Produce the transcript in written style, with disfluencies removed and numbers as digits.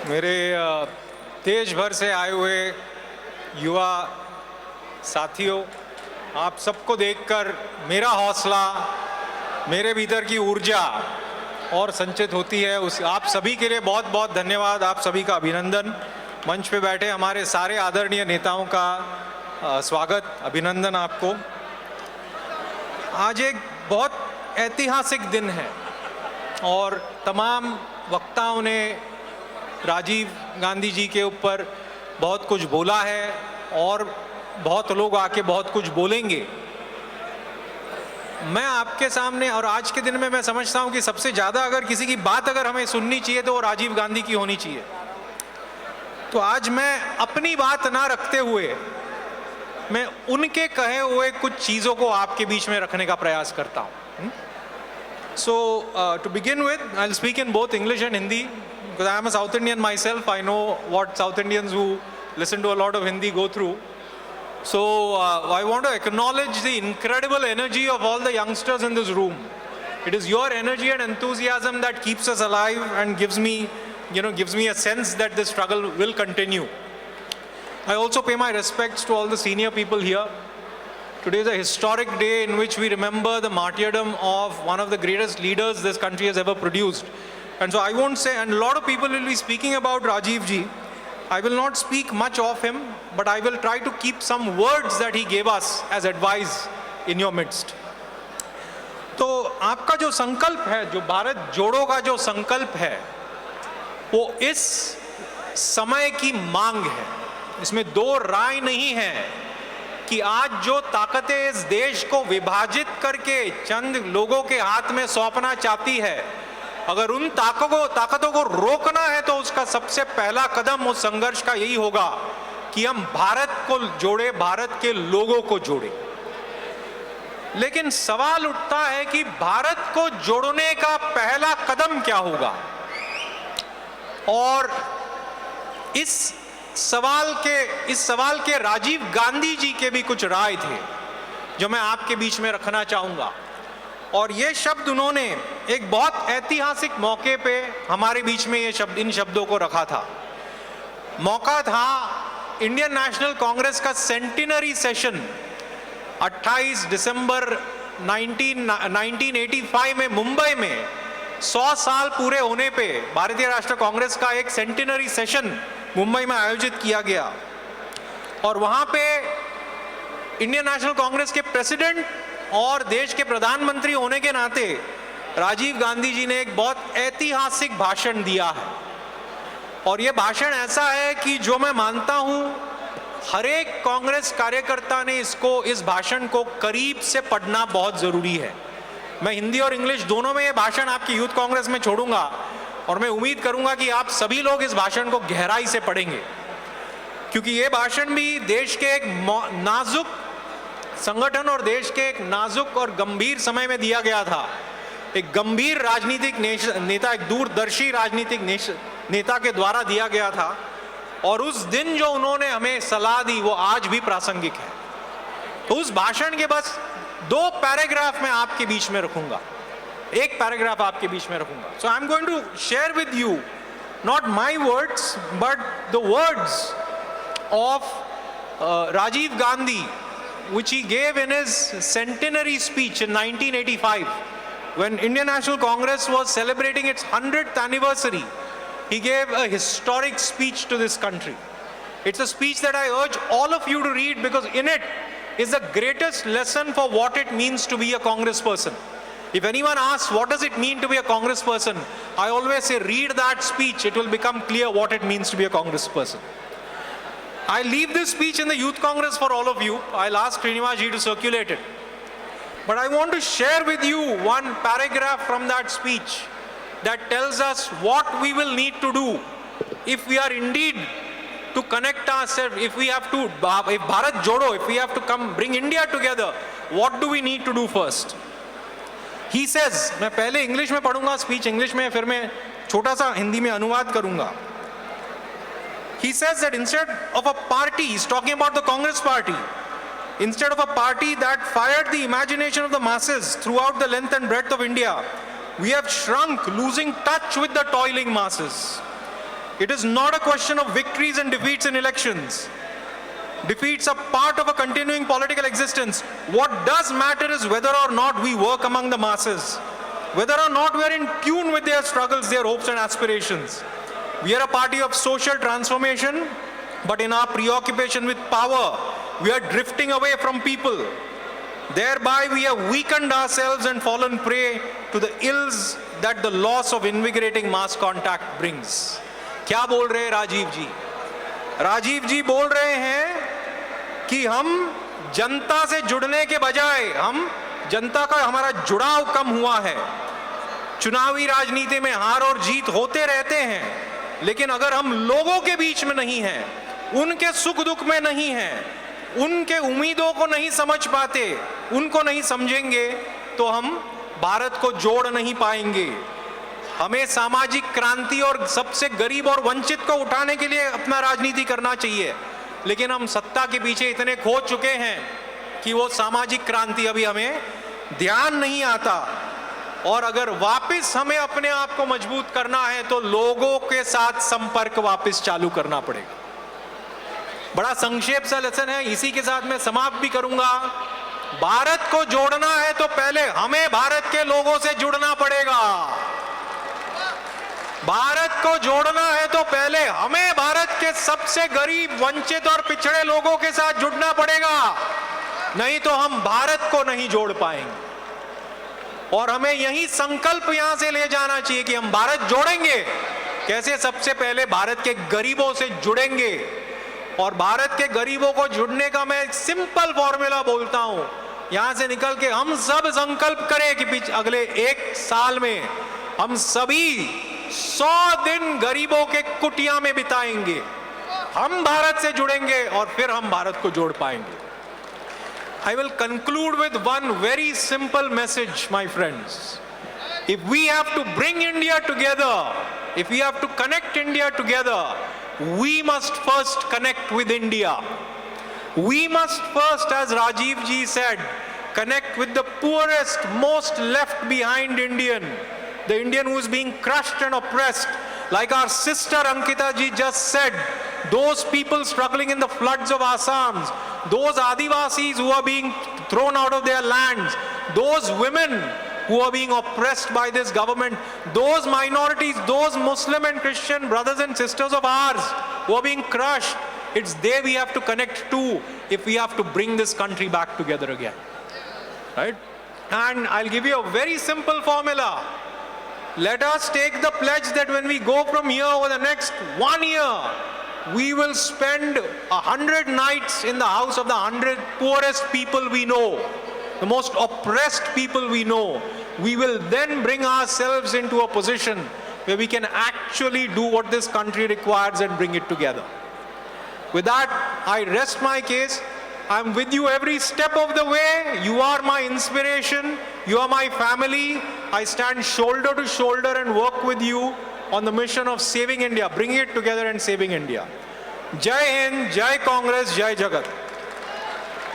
मेरे देश भर से आए हुए युवा साथियों, आप सबको देखकर मेरा हौसला, मेरे भीतर की ऊर्जा और संचित होती है। उस आप सभी के लिए बहुत बहुत धन्यवाद, आप सभी का अभिनंदन। मंच पे बैठे हमारे सारे आदरणीय नेताओं का स्वागत, अभिनंदन आपको। आज एक बहुत ऐतिहासिक दिन है और तमाम वक्ताओं ने राजीव गांधी जी के ऊपर बहुत कुछ बोला है और बहुत लोग आके बहुत कुछ बोलेंगे। मैं आपके सामने, और आज के दिन में मैं समझता हूं कि सबसे ज़्यादा अगर किसी की बात अगर हमें सुननी चाहिए तो वो राजीव गांधी की होनी चाहिए। तो आज मैं अपनी बात ना रखते हुए मैं उनके कहे हुए कुछ चीज़ों को आपके बीच में रखने का प्रयास करता हूं। So to begin with, I'll speak in both English and Hindi because I am a South Indian myself. I know what South Indians who listen to a lot of Hindi go through. So I want to acknowledge the incredible energy of all the youngsters in this room. It is your energy and enthusiasm that keeps us alive and gives me a sense that this struggle will continue. I also pay my respects to all the senior people here. Today is a historic day in which we remember the martyrdom of one of the greatest leaders this country has ever produced. And so I won't say, and a lot of people will be speaking about Rajiv ji. I will not speak much of him, but I will try to keep some words that he gave us as advice in your midst. तो आपका जो संकल्प है, जो भारत जोड़ो का जो संकल्प है, वो इस समय की मांग है। इसमें दो राय नहीं है कि आज जो ताकतें इस देश को विभाजित करके चंद लोगों के हाथ में सौंपना चाहती है, अगर उन ताकतों को रोकना है तो उसका सबसे पहला कदम उस संघर्ष का यही होगा कि हम भारत को जोड़े, भारत के लोगों को जोड़े। लेकिन सवाल उठता है कि भारत को जोड़ने का पहला कदम क्या होगा? और इस सवाल के राजीव गांधी जी के भी कुछ राय थे जो मैं आपके बीच में रखना चाहूंगा। और ये शब्द उन्होंने एक बहुत ऐतिहासिक मौके पे हमारे बीच में इन शब्दों को रखा था। मौका था इंडियन नेशनल कांग्रेस का सेंटिनरी सेशन 28 दिसंबर 1985 में मुंबई में 100 साल पूरे होने पे भारतीय राष्ट्रीय कांग्रेस का एक सेंटिनरी सेशन मुंबई में आयोजित किया गया। और वहां पे इंडियन नेशनल कांग्रेस के प्रेसिडेंट और देश के प्रधानमंत्री होने के नाते राजीव गांधी जी ने एक बहुत ऐतिहासिक भाषण दिया है। और यह भाषण ऐसा है कि जो मैं मानता हूं हर एक कांग्रेस कार्यकर्ता ने इस भाषण को करीब से पढ़ना बहुत जरूरी है। मैं हिंदी और इंग्लिश दोनों में यह भाषण आपकी यूथ कांग्रेस में छोड़ूंगा और मैं उम्मीद करूंगा कि आप सभी लोग इस भाषण को गहराई से पढ़ेंगे, क्योंकि यह भाषण भी देश के एक नाजुक संगठन और देश के एक नाजुक और गंभीर समय में दिया गया था। एक गंभीर राजनीतिक नेता, एक दूरदर्शी राजनीतिक नेता के द्वारा दिया गया था। और उस दिन जो उन्होंने हमें सलाह दी वो आज भी प्रासंगिक है। तो उस भाषण के बस 2 पैराग्राफ मैं आपके बीच में रखूंगा, एक पैराग्राफ आपके बीच में रखूंगा। So I am going to share with you not my words but the words of Rajiv Gandhi which he gave in his centenary speech in 1985 when Indian National Congress was celebrating its 100th anniversary. He gave a historic speech to this country. It's a speech that I urge all of you to read because in it is the greatest lesson for what it means to be a congressperson. If anyone asks what does it mean to be a congressperson, I always say read that speech. It will become clear what it means to be a congressperson. I leave this speech in the Youth Congress for all of you. I'll ask Srinivas ji to circulate it. But I want to share with you one paragraph from that speech that tells us what we will need to do if we are indeed to connect ourselves, if Bharat Jodo, if we have to come bring India together, what do we need to do first? He says, मैं पहले English में पढ़ूंगा speech English में, फिर मैं छोटा सा हिंदी में अनुवाद करूंगा। He says that instead of a party, he's talking about the Congress party, instead of a party that fired the imagination of the masses throughout the length and breadth of India, we have shrunk, losing touch with the toiling masses. It is not a question of victories and defeats in elections. Defeats are part of a continuing political existence. What does matter is whether or not we work among the masses, whether or not we are in tune with their struggles, their hopes and aspirations. We are a party of social transformation, but in our preoccupation with power, we are drifting away from people. Thereby, we have weakened ourselves and fallen prey to the ills that the loss of invigorating mass contact brings. क्या बोल रहे हैं राजीव जी? राजीव जी बोल रहे हैं कि हम जनता से जुड़ने के बजाय हम जनता का हमारा जुड़ाव कम हुआ है। चुनावी राजनीति में हार और जीत होते रहते हैं, लेकिन अगर हम लोगों के बीच में नहीं हैं, उनके सुख दुख में नहीं हैं, उनके उम्मीदों को नहीं समझ पाते, उनको नहीं समझेंगे, तो हम भारत को जोड़ नहीं पाएंगे। हमें सामाजिक क्रांति और सबसे गरीब और वंचित को उठाने के लिए अपना राजनीति करना चाहिए, लेकिन हम सत्ता के पीछे इतने खो चुके हैं कि वो सामाजिक क्रांति अभी हमें ध्यान नहीं आता। और अगर वापस हमें अपने आप को मजबूत करना है तो लोगों के साथ संपर्क वापस चालू करना पड़ेगा। बड़ा संक्षेप सा लेसन है, इसी के साथ मैं समाप्त भी करूंगा। भारत को जोड़ना है तो पहले हमें भारत के लोगों से जुड़ना पड़ेगा। भारत को जोड़ना है तो पहले हमें भारत के सबसे गरीब, वंचित और पिछड़े लोगों के साथ जुड़ना पड़ेगा, नहीं तो हम भारत को नहीं जोड़ पाएंगे। और हमें यही संकल्प यहां से ले जाना चाहिए कि हम भारत जोड़ेंगे। कैसे? सबसे पहले भारत के गरीबों से जुड़ेंगे। और भारत के गरीबों को जुड़ने का मैं एक सिंपल फॉर्मूला बोलता हूं। यहां से निकल के हम सब संकल्प करें कि अगले 1 साल में हम सभी 100 दिन गरीबों के कुटिया में बिताएंगे। हम भारत से जुड़ेंगे और फिर हम भारत को जोड़ पाएंगे। I will conclude with one very simple message, my friends. If we have to bring India together, if we have to connect India together, we must first connect with India. We must first, as Rajiv ji said, connect with the poorest, most left behind Indian, the Indian who is being crushed and oppressed. Like our sister Ankita ji just said, those people struggling in the floods of Assam, those Adivasis who are being thrown out of their lands, those women who are being oppressed by this government, those minorities, those Muslim and Christian brothers and sisters of ours who are being crushed. It's there we have to connect to if we have to bring this country back together again. Right? And I'll give you a very simple formula. Let us take the pledge that when we go from here over the next 1 year, we will spend 100 nights in the house of the 100 poorest people we know, the most oppressed people we know. We will then bring ourselves into a position where we can actually do what this country requires and bring it together. With that, I rest my case. I'm with you every step of the way. You are my inspiration. You are my family. I stand shoulder to shoulder and work with you on the mission of saving India, bringing it together and saving India. Jai Hind, Jai Congress, Jai Jagat.